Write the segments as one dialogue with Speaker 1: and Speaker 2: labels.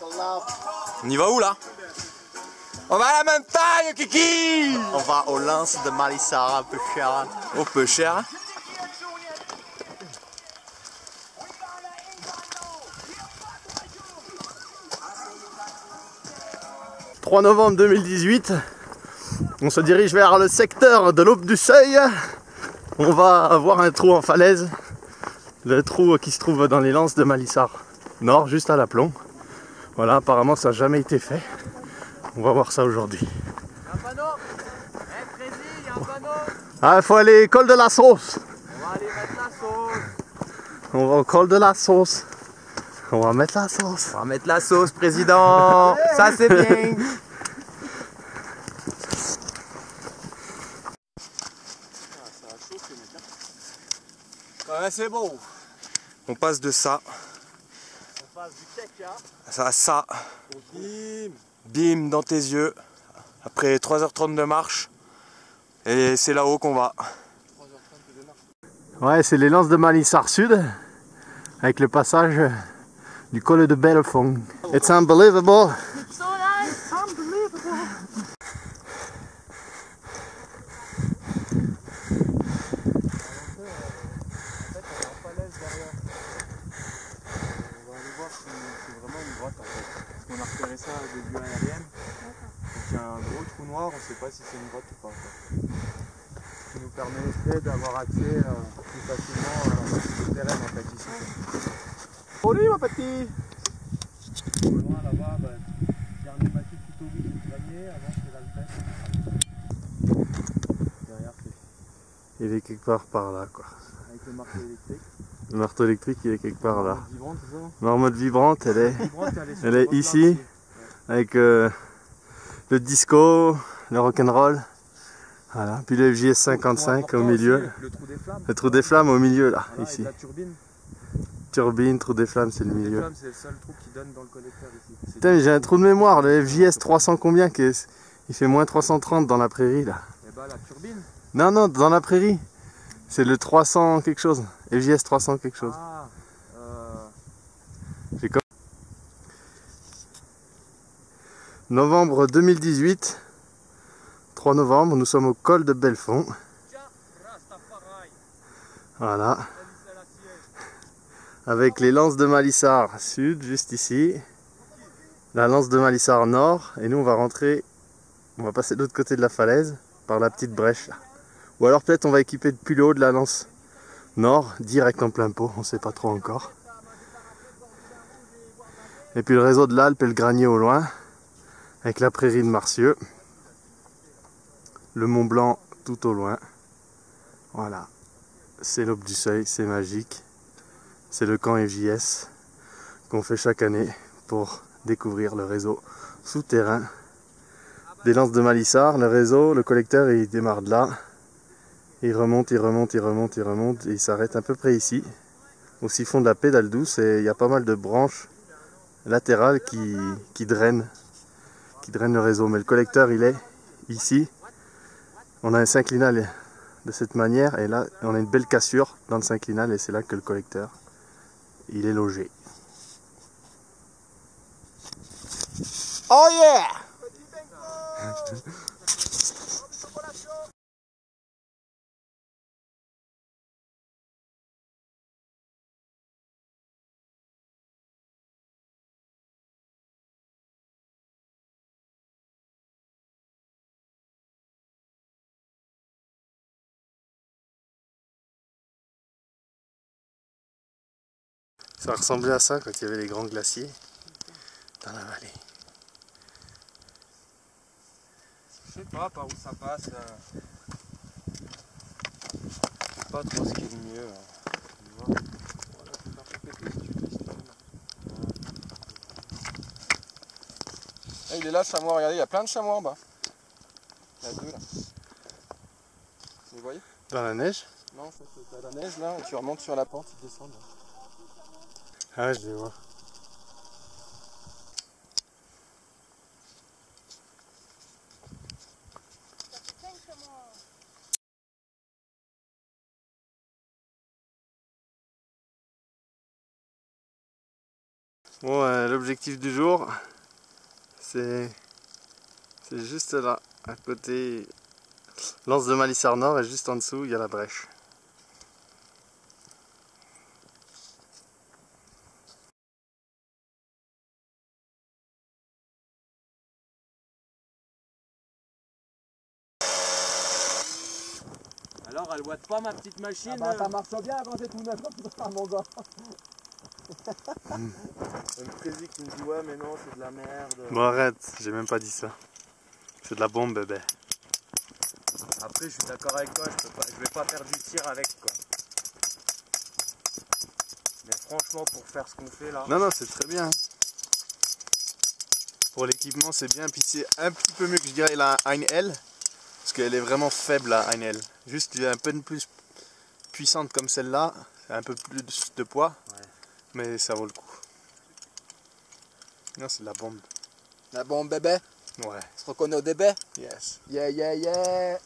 Speaker 1: On y va où là? On va à la montagne, Kiki!
Speaker 2: On va aux lances de Malissara, un peu cher.
Speaker 1: Oh, peu cher.
Speaker 2: 3 novembre 2018, on se dirige vers le secteur de l'Aube du Seuil. On va voir un trou en falaise, le trou qui se trouve dans les lances de Malissare Nord, juste à l'aplomb. Voilà, apparemment ça n'a jamais été fait. On va voir ça aujourd'hui.
Speaker 1: Il y a un panneau. Précis, il y a un panneau.
Speaker 2: Ah, il faut aller au col de la sauce.
Speaker 1: On va aller mettre la sauce.
Speaker 2: On va au col de la sauce. On va mettre la sauce.
Speaker 1: On va mettre la sauce, président. Ça c'est bien.
Speaker 2: Ouais, c'est beau.
Speaker 1: On passe de ça.
Speaker 2: On passe du caca.
Speaker 1: Ça. Bim dans tes yeux. Après 3h30 de marche. Et c'est là-haut qu'on va.
Speaker 2: Ouais, c'est les lances de Malissare Sud. Avec le passage du col de Belfond. It's unbelievable.
Speaker 3: It's so nice, unbelievable.
Speaker 1: On a repéré ça de vue aérienne. Il y a un gros trou noir, on ne sait pas si c'est une grotte ou pas. Ce qui nous permettrait d'avoir accès plus facilement à la partie souterraine en fait ici.
Speaker 2: Salut mon petit.
Speaker 1: Au loin là-bas, dernier massif plutôt oui, c'est le granier, avant c'est l'alpès. Derrière c'est.
Speaker 2: Il est quelque part par là quoi.
Speaker 1: Avec le marteau électrique.
Speaker 2: Le marteau électrique il est quelque part là.
Speaker 1: Vibrante, c'est ça?
Speaker 2: Marmotte vibrante, elle est, elle est ici,
Speaker 1: Ouais.
Speaker 2: avec le disco, le rock'n'roll. Voilà. Puis le FJS 55 au milieu.
Speaker 1: Le trou des flammes.
Speaker 2: Le trou des flammes au milieu là,
Speaker 1: Voilà,
Speaker 2: ici.
Speaker 1: et la turbine.
Speaker 2: Turbine, trou des flammes, c'est le milieu.
Speaker 1: C'est le seul trou qui donne dans le collecteur ici.
Speaker 2: Putain, j'ai un trou de mémoire, le FJS 300 combien il fait moins 330 dans la prairie là.
Speaker 1: Et bah la turbine.
Speaker 2: Non, non, dans la prairie. C'est le 300 quelque chose. FJS 300 quelque chose.
Speaker 1: Ah,
Speaker 2: J'ai comme... Novembre 2018. 3 novembre, nous sommes au col de Belfond. Voilà. Avec les lances de Malissare Sud, juste ici. La lance de Malissare Nord. Et nous, on va rentrer, on va passer de l'autre côté de la falaise, par la petite brèche là. Ou alors peut-être on va équiper depuis le haut de la lance Nord, direct en plein pot, on ne sait pas trop encore. Et puis le réseau de l'Alpe et le Granier au loin, avec la prairie de Marcieux. Le Mont Blanc tout au loin. Voilà, c'est l'Aube du Seuil, c'est magique. C'est le camp FJS qu'on fait chaque année pour découvrir le réseau souterrain des lances de Malissare. Le réseau, le collecteur, il démarre de là. Il remonte, il remonte, il remonte, il remonte et il s'arrête à peu près ici, au siphon de la pédale douce, et il y a pas mal de branches latérales qui drainent le réseau. Mais le collecteur, il est ici. On a un synclinal de cette manière et là, on a une belle cassure dans le synclinal et c'est là que le collecteur, il est logé.
Speaker 1: oh yeah!
Speaker 2: Ça ressemblait à ça quand il y avait les grands glaciers dans la vallée.
Speaker 1: Je sais pas par où ça passe. Je sais pas trop ce qui est le mieux. Ah, il est là le chamois, regardez, il y a plein de chamois en bas. Il y en a deux là. Vous voyez?
Speaker 2: Dans la neige?
Speaker 1: Non, c'est à la neige là, et tu remontes sur la pente, ils descendent.
Speaker 2: Ah, je les vois. Bon, l'objectif du jour, c'est juste là, à côté, l'anse de Malissard Nord, et juste en dessous, il y a la brèche.
Speaker 1: Alors, elle boite pas ma petite machine.
Speaker 4: Ah bah, ça marche bien quand c'est tout neuf, mon gars.
Speaker 1: Un président qui me dit ouais mais non c'est de la merde.
Speaker 2: Bon arrête, j'ai même pas dit ça. C'est de la bombe bébé.
Speaker 1: Après je suis d'accord avec toi, je vais pas faire du tir avec quoi. Mais franchement pour faire ce qu'on fait là.
Speaker 2: Non, c'est très bien. Pour l'équipement c'est bien, puis c'est un petit peu mieux que je dirais la 1L. Parce qu'elle est vraiment faible la 1L. Juste un peu plus puissante comme celle-là, un peu plus de poids.
Speaker 1: Ouais.
Speaker 2: Mais ça vaut le coup. Non, c'est de la bombe.
Speaker 4: La bombe bébé,
Speaker 2: Ouais.
Speaker 4: on se reconnaît au début.
Speaker 2: Yes.
Speaker 4: Yeah, yeah, yeah.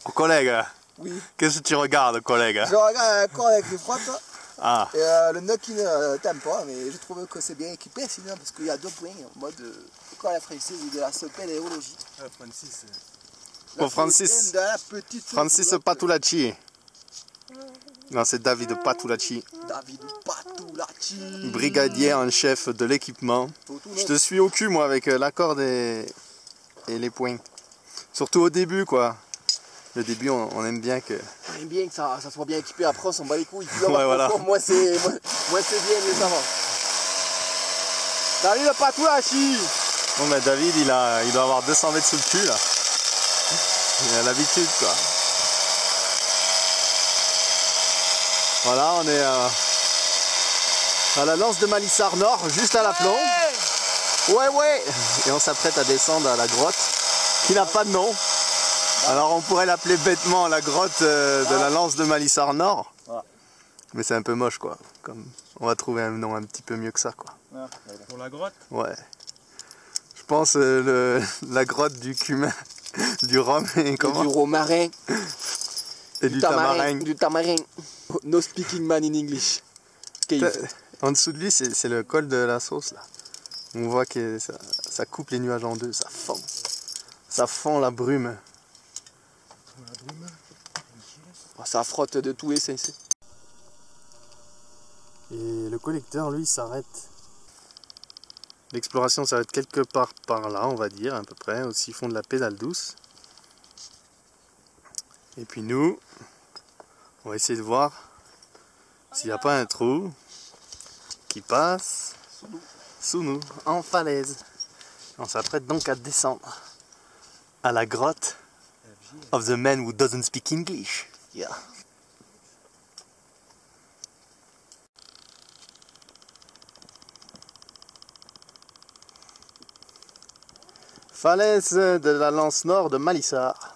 Speaker 2: Oh, collègue,
Speaker 4: Oui.
Speaker 2: qu'est-ce que tu regardes, collègue?
Speaker 4: Je regarde un corps avec les frottes.
Speaker 2: Ah,
Speaker 4: Et le Nokia ne t'aime pas, mais je trouve que c'est bien équipé sinon, parce qu'il y a 2 points en mode école française ou de la spéléologie.
Speaker 1: Francis.
Speaker 2: Oh, Francis.
Speaker 4: De la petite
Speaker 2: Francis Patulacci. Non, c'est David Patulacci,
Speaker 4: David Patulacci.
Speaker 2: brigadier en chef de l'équipement. Je te suis au cul, moi, avec la corde et les poings. Surtout au début, quoi. Le début, on aime bien que...
Speaker 4: On aime bien que ça soit bien équipé, après on s'en bat les couilles.
Speaker 2: Ouais, voilà.
Speaker 4: Moi c'est bien, mieux ça va. David Patulacci.
Speaker 2: Bon, ben David, il doit avoir 200 mètres sous le cul, là. Il a l'habitude, quoi. Voilà, on est à la lance de Malissard Nord, juste à l'aplomb. Ouais. Et on s'apprête à descendre à la grotte, qui n'a pas de nom. Alors on pourrait l'appeler bêtement la grotte de la lance de Malissard Nord. Mais c'est un peu moche, quoi. Comme on va trouver un nom un petit peu mieux que ça, quoi.
Speaker 1: Pour la grotte.
Speaker 2: Ouais. Je pense la grotte du cumin, du rhum et comment?
Speaker 4: Du romarin.
Speaker 2: Et du tamarin.
Speaker 4: Du tamarin. No speaking man in English. Cave.
Speaker 2: En dessous de lui, c'est le col de la sauce, là. On voit que ça coupe les nuages en deux, ça fond. Ça fond la brume.
Speaker 4: Oh, ça frotte de tout et c'est.
Speaker 2: Et le collecteur, lui, s'arrête. L'exploration s'arrête quelque part par là, on va dire, à peu près, au siphon de la pédale douce. Et puis nous, on va essayer de voir s'il n'y a pas un trou qui passe sous nous, en falaise. On s'apprête donc à descendre à la grotte of the man who doesn't speak English. Yeah. Falaise de la lance nord de Malissard,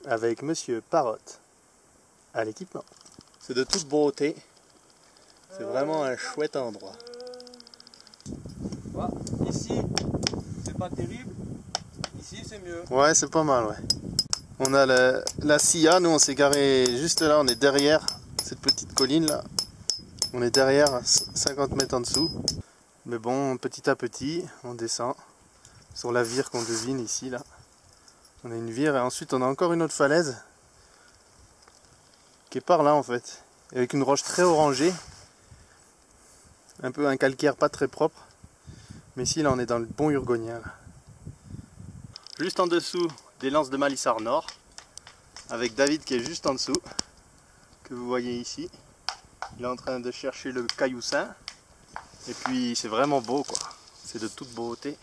Speaker 2: avec Monsieur Parotte à l'équipement. C'est de toute beauté, c'est vraiment un chouette endroit.
Speaker 1: Ici, c'est pas terrible. Ici, c'est mieux.
Speaker 2: Ouais, c'est pas mal, ouais. On a la Silla, nous on s'est garé juste là, on est derrière cette petite colline là. On est derrière, 50 mètres en dessous. Mais bon, petit à petit, on descend sur la vire qu'on devine ici là. On a une vire et ensuite on a encore une autre falaise qui est par là en fait, avec une roche très orangée, un peu un calcaire pas très propre. Mais ici là on est dans le bon Urgonien là. Juste en dessous des lances de Malissard Nord, avec David qui est juste en dessous, que vous voyez ici. Il est en train de chercher le cailloussin. Et puis c'est vraiment beau quoi, c'est de toute beauté.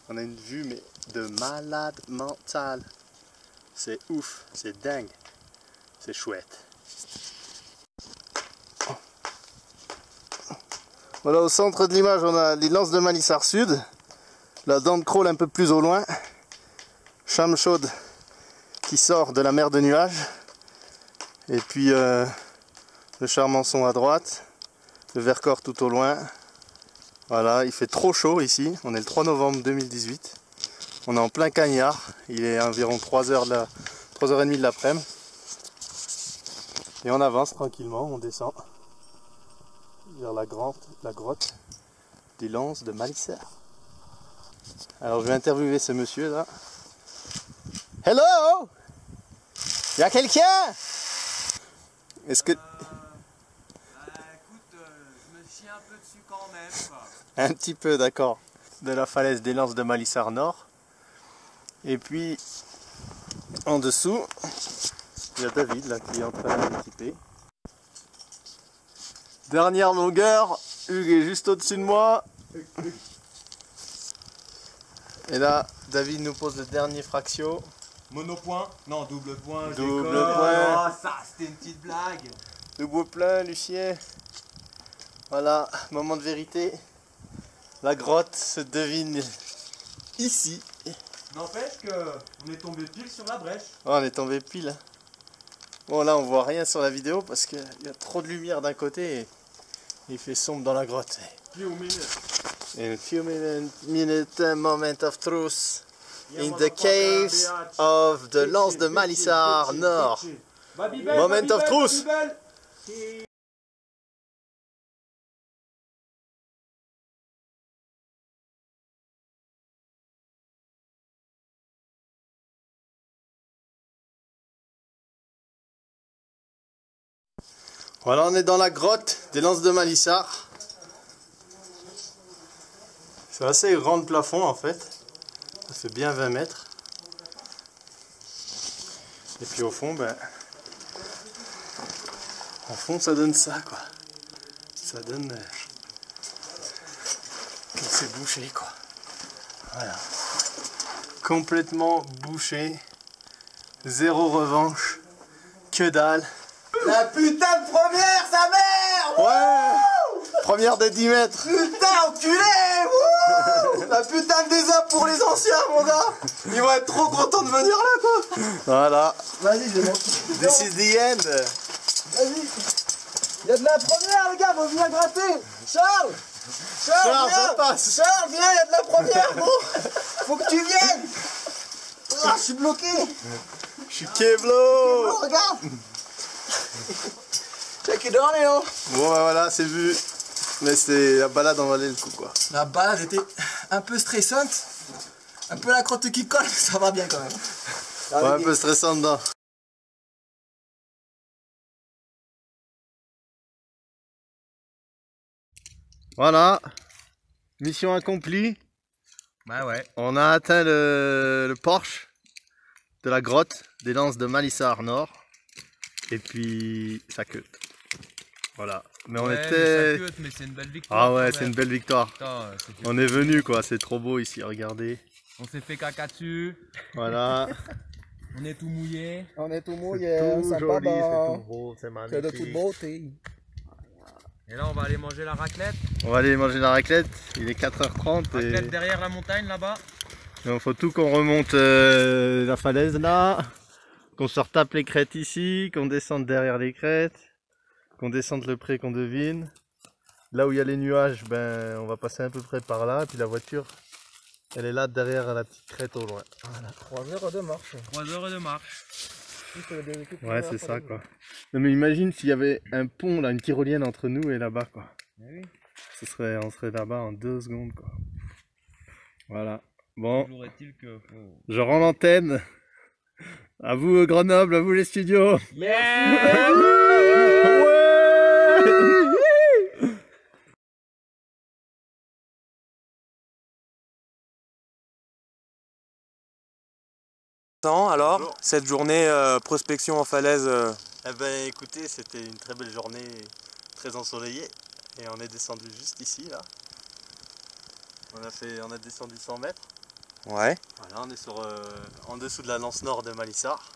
Speaker 2: On a une vue mais de malade mental. C'est ouf, c'est dingue, c'est chouette. Voilà, au centre de l'image on a les lances de Malissard Sud, la dent de crawl un peu plus au loin, Cham chaude qui sort de la mer de nuages, et puis le Charmançon à droite, le Vercors tout au loin. Voilà, il fait trop chaud ici, on est le 3 novembre 2018, on est en plein cagnard, il est environ 3h30 de l'après-midi, et on avance tranquillement, on descend. Il découvrir la grotte des Lances de Malissard. Alors je vais interviewer ce monsieur là. Hello! Y'a quelqu'un? Est-ce que...
Speaker 1: écoute, je me chie un peu dessus quand même, quoi.
Speaker 2: Un petit peu, d'accord. De la falaise des Lances de Malissard Nord. Et puis, en dessous, il y a David là qui est en train d'équiper. Dernière longueur, Hugues est juste au-dessus de moi. Et là, David nous pose le dernier fractio.
Speaker 1: Monopoint? Non, double point.
Speaker 2: Double
Speaker 1: déconne.
Speaker 2: point.
Speaker 1: Oh, ça, c'était une petite blague.
Speaker 2: Double plein, Lucien. Voilà, moment de vérité. La grotte se devine ici.
Speaker 1: N'empêche qu'on est tombé pile sur la brèche.
Speaker 2: Oh, on est tombé pile. Hein. Bon, là, on voit rien sur la vidéo parce qu'il y a trop de lumière d'un côté et il fait sombre dans la grotte.
Speaker 1: Few minutes.
Speaker 2: In few minutes, moment of truth. In the caves of the Lances de Malissard Nord. Moment of truth. Voilà, on est dans la grotte des Lances de Malissard. C'est assez grand le plafond en fait. Ça fait bien 20 mètres. Et puis au fond, ça donne ça quoi. Ça donne que c'est bouché quoi. Voilà. Complètement bouché. Zéro revanche. Que dalle.
Speaker 4: La putain de première, sa mère!
Speaker 2: Ouais! Première de 10 mètres.
Speaker 4: Putain, enculé! Wouh! La putain de désert pour les anciens, mon gars! Ils vont être trop contents de venir là, quoi!
Speaker 2: Voilà.
Speaker 4: Vas-y, je vais monter.
Speaker 2: This is the end.
Speaker 4: Vas-y! Il y a de la première, les gars, faut venir gratter! Charles,
Speaker 2: Charles,
Speaker 4: viens!
Speaker 2: ça passe.
Speaker 4: Charles, viens, il y a de la première, gros! Faut que tu viennes! Ah, je suis bloqué!
Speaker 2: Je suis Keblo.
Speaker 4: Oh, regarde! Check it out, Léo!
Speaker 2: Bon voilà, c'est vu. Mais c'est la balade en valait le coup quoi.
Speaker 4: La balade était un peu stressante. Un peu la crotte qui colle, ça va bien quand même.
Speaker 2: Ouais, un peu stressant dedans. Voilà. Mission accomplie.
Speaker 1: Bah ouais.
Speaker 2: On a atteint le porche de la grotte des Lances de Malissard Nord. Et puis ça queue. Voilà. Mais on était...
Speaker 1: Mais c'est une belle victoire.
Speaker 2: Ah ouais, c'est une belle victoire.
Speaker 1: Putain,
Speaker 2: On est venu quoi, c'est trop beau ici, regardez.
Speaker 1: on s'est fait caca dessus.
Speaker 2: Voilà.
Speaker 1: On est tout mouillé.
Speaker 4: On est tout mouillé,
Speaker 2: Tout
Speaker 4: sympa,
Speaker 2: joli, c'est
Speaker 4: bon.
Speaker 2: tout beau, c'est
Speaker 4: C'est
Speaker 2: magnifique.
Speaker 4: de toute beauté.
Speaker 1: Et là, on va aller manger la raclette.
Speaker 2: On va aller manger la raclette, il est 4h30
Speaker 1: Raclette
Speaker 2: et
Speaker 1: derrière la montagne là-bas.
Speaker 2: il faut tout qu'on remonte la falaise là, qu'on se retape les crêtes ici, qu'on descende derrière les crêtes, qu'on descende le pré qu'on devine. Là où il y a les nuages, ben on va passer à peu près par là, et puis la voiture, elle est là derrière la petite crête au loin. Voilà.
Speaker 4: 3 heures de marche.
Speaker 1: 3 heures de marche.
Speaker 2: Ouais, c'est ça quoi. Non mais imagine s'il y avait un pont là, une tyrolienne entre nous et là-bas quoi.
Speaker 1: Oui.
Speaker 2: On serait là-bas en 2 secondes quoi. Voilà. Bon,
Speaker 1: Toujours est-il que
Speaker 2: je rends l'antenne. À vous Grenoble, à vous les studios.
Speaker 1: Yeah. Alors,
Speaker 2: bonjour.
Speaker 1: cette journée prospection en falaise.
Speaker 2: Eh ben écoutez, c'était une très belle journée, très ensoleillée. Et on est descendu juste ici là. On a descendu 100 mètres.
Speaker 1: Ouais.
Speaker 2: Voilà, on est en dessous de la lance nord de Malissard.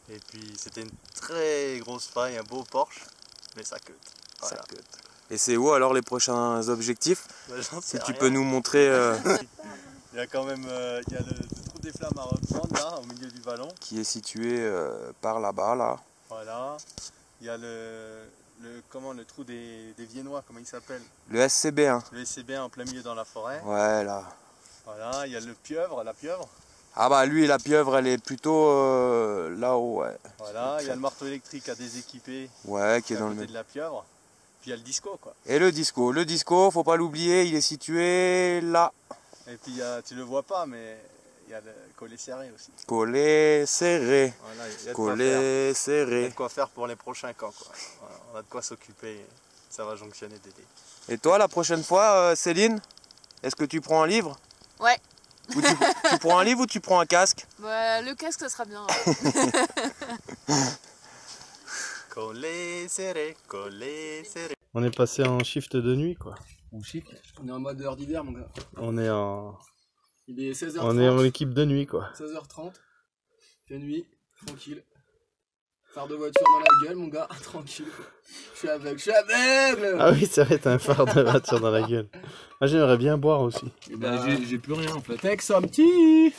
Speaker 2: Et puis c'était une très grosse faille, un beau porche, mais ça queute. Voilà.
Speaker 1: Et c'est où alors les prochains objectifs?
Speaker 2: Bah, j'en
Speaker 1: Si
Speaker 2: sais
Speaker 1: tu
Speaker 2: rien.
Speaker 1: peux nous montrer.
Speaker 2: Il y a quand même il y a le trou des flammes à reprendre là, au milieu du vallon.
Speaker 1: Qui est situé par là-bas là.
Speaker 2: Voilà. Il y a le trou des Viennois, comment il s'appelle?
Speaker 1: Le SCB1.
Speaker 2: Le SCB en plein milieu dans la forêt.
Speaker 1: Ouais là.
Speaker 2: Voilà, il y a le pieuvre, la pieuvre.
Speaker 1: Ah bah lui la pieuvre elle est plutôt là-haut ouais.
Speaker 2: Voilà, il y a le marteau électrique à déséquiper.
Speaker 1: Ouais qui est
Speaker 2: à
Speaker 1: dans le
Speaker 2: côté de la pieuvre.
Speaker 1: Puis il y a le disco quoi.
Speaker 5: Et le disco, faut pas l'oublier, il est situé là.
Speaker 1: Et puis tu le vois pas, mais il y a le collet serré aussi.
Speaker 5: Collé serré.
Speaker 1: Voilà, il y a de quoi faire.
Speaker 5: Collé
Speaker 1: Il y a
Speaker 5: serré.
Speaker 1: de quoi faire pour les prochains camps quoi. Voilà, on a de quoi s'occuper, ça va jonctionner Dédé.
Speaker 5: Et toi, la prochaine fois, Céline, est-ce que tu prends un livre?
Speaker 3: Ouais.
Speaker 5: Ou tu prends un livre ou tu prends un casque?
Speaker 3: Bah, le casque, ça sera bien.
Speaker 1: Collet serré, collet serré.
Speaker 2: On est passé en shift de nuit quoi.
Speaker 4: On est en mode heure d'hiver, mon gars.
Speaker 2: On est en
Speaker 4: Il est 16h30.
Speaker 2: on est en équipe de nuit quoi.
Speaker 4: 16h30. Fait nuit, tranquille. Phare de voiture dans la gueule, mon gars, tranquille. Je suis aveugle.
Speaker 2: Ah oui, c'est vrai, t'as un phare de voiture dans la gueule. Moi j'aimerais bien boire aussi.
Speaker 4: J'ai plus rien en fait. Mec, ça petit.